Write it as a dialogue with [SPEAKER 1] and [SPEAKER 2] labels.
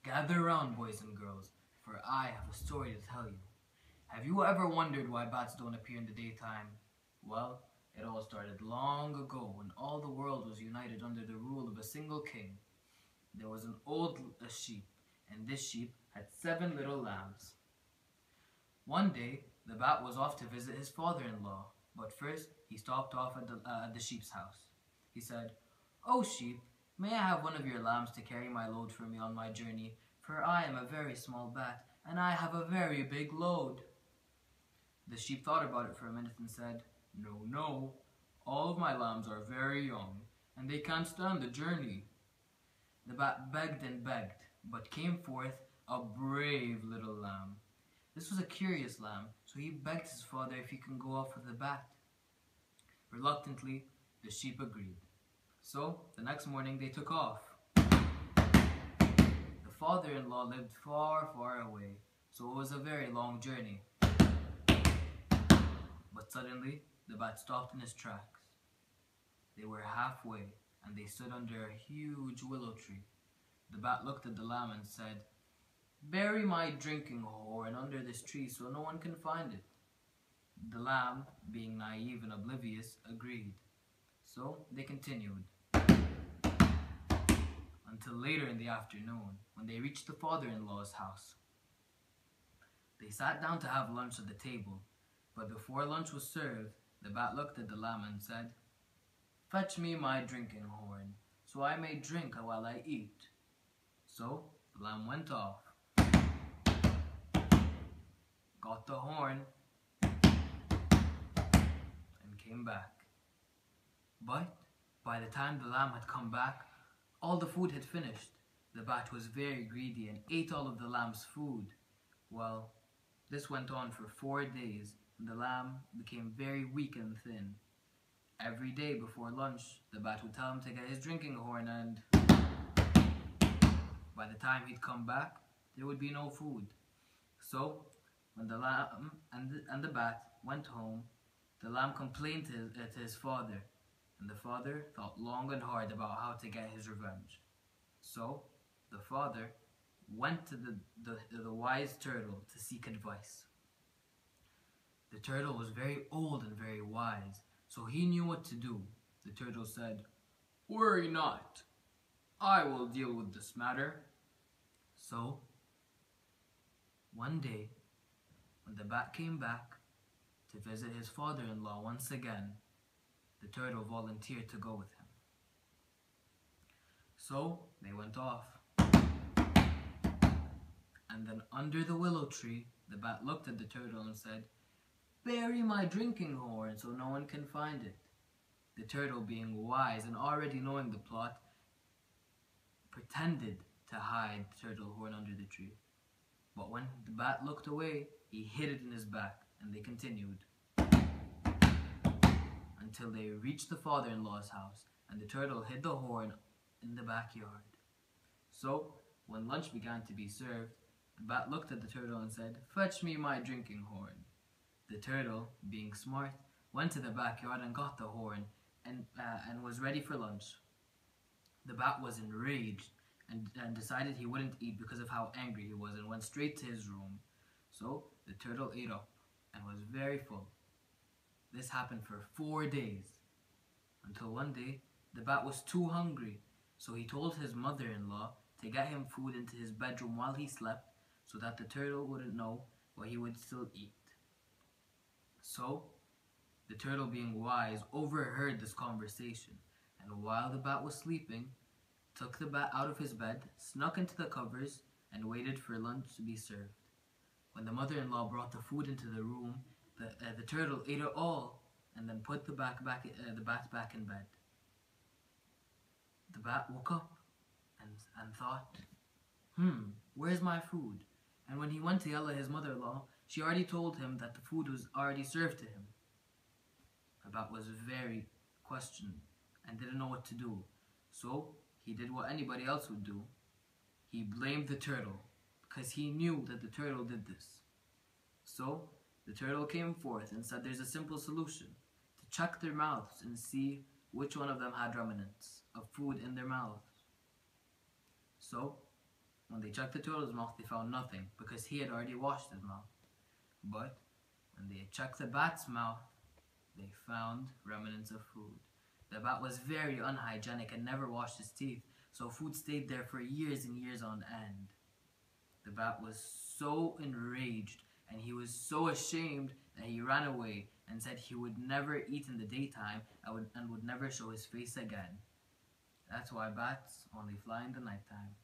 [SPEAKER 1] Gather round, boys and girls, for I have a story to tell you. Have you ever wondered why bats don't appear in the daytime? Well, it all started long ago when all the world was united under the rule of a single king. There was an old sheep, and this sheep had 7 little lambs. One day, the bat was off to visit his father-in-law, but first he stopped off at the sheep's house. He said, "O sheep, may I have one of your lambs to carry my load for me on my journey, for I am a very small bat, and I have a very big load." The sheep thought about it for a minute and said, "No, no, all of my lambs are very young, and they can't stand the journey." The bat begged and begged, but came forth a brave little lamb. This was a curious lamb, so he begged his father if he can go off with the bat. Reluctantly, the sheep agreed. So, the next morning they took off. The father-in-law lived far, far away, so it was a very long journey. But suddenly, the bat stopped in his tracks. They were halfway, and they stood under a huge willow tree. The bat looked at the lamb and said, "Bury my drinking horn under this tree so no one can find it." The lamb, being naive and oblivious, agreed. So they continued until later in the afternoon, when they reached the father-in-law's house. They sat down to have lunch at the table, but before lunch was served, the bat looked at the lamb and said, "Fetch me my drinking horn, so I may drink while I eat." So the lamb went off, got the horn, and came back. But by the time the lamb had come back, all the food had finished. The bat was very greedy and ate all of the lamb's food. Well, this went on for 4 days, and the lamb became very weak and thin. Every day before lunch, the bat would tell him to get his drinking horn, and by the time he'd come back, there would be no food. So, when the lamb and the bat went home, the lamb complained to his father, and the father thought long and hard about how to get his revenge. So, the father went to the wise turtle to seek advice. The turtle was very old and very wise, so he knew what to do. The turtle said, "Worry not, I will deal with this matter." So, one day, when the bat came back to visit his father-in-law once again, the turtle volunteered to go with him. So, they went off. And then under the willow tree, the bat looked at the turtle and said, "Bury my drinking horn so no one can find it." The turtle, being wise and already knowing the plot, pretended to hide the turtle horn under the tree. But when the bat looked away, he hid it in his back, and they continued until they reached the father-in-law's house, and the turtle hid the horn in the backyard. So, when lunch began to be served, the bat looked at the turtle and said, "Fetch me my drinking horn." The turtle, being smart, went to the backyard and got the horn, and was ready for lunch. The bat was enraged and decided he wouldn't eat because of how angry he was, and went straight to his room. So the turtle ate up and was very full. This happened for 4 days, until one day the bat was too hungry, so he told his mother-in-law to get him food into his bedroom while he slept, so that the turtle wouldn't know what he would still eat. So the turtle, being wise, overheard this conversation, and while the bat was sleeping, took the bat out of his bed, snuck into the covers, and waited for lunch to be served. When the mother-in-law brought the food into the room, the turtle ate it all, and then put the bat back in bed. The bat woke up and thought, where's my food? And when he went to yell at his mother-in-law, she already told him that the food was already served to him. The bat was very questioned and didn't know what to do. So he did what anybody else would do. He blamed the turtle because he knew that the turtle did this. So the turtle came forth and said there's a simple solution: to check their mouths and see which one of them had remnants of food in their mouths. So When they checked the turtle's mouth, they found nothing because he had already washed his mouth. But when they checked the bat's mouth, they found remnants of food. The bat was very unhygienic and never washed his teeth, so food stayed there for years and years on end. The bat was so enraged and he was so ashamed that he ran away and said he would never eat in the daytime and would never show his face again. That's why bats only fly in the nighttime.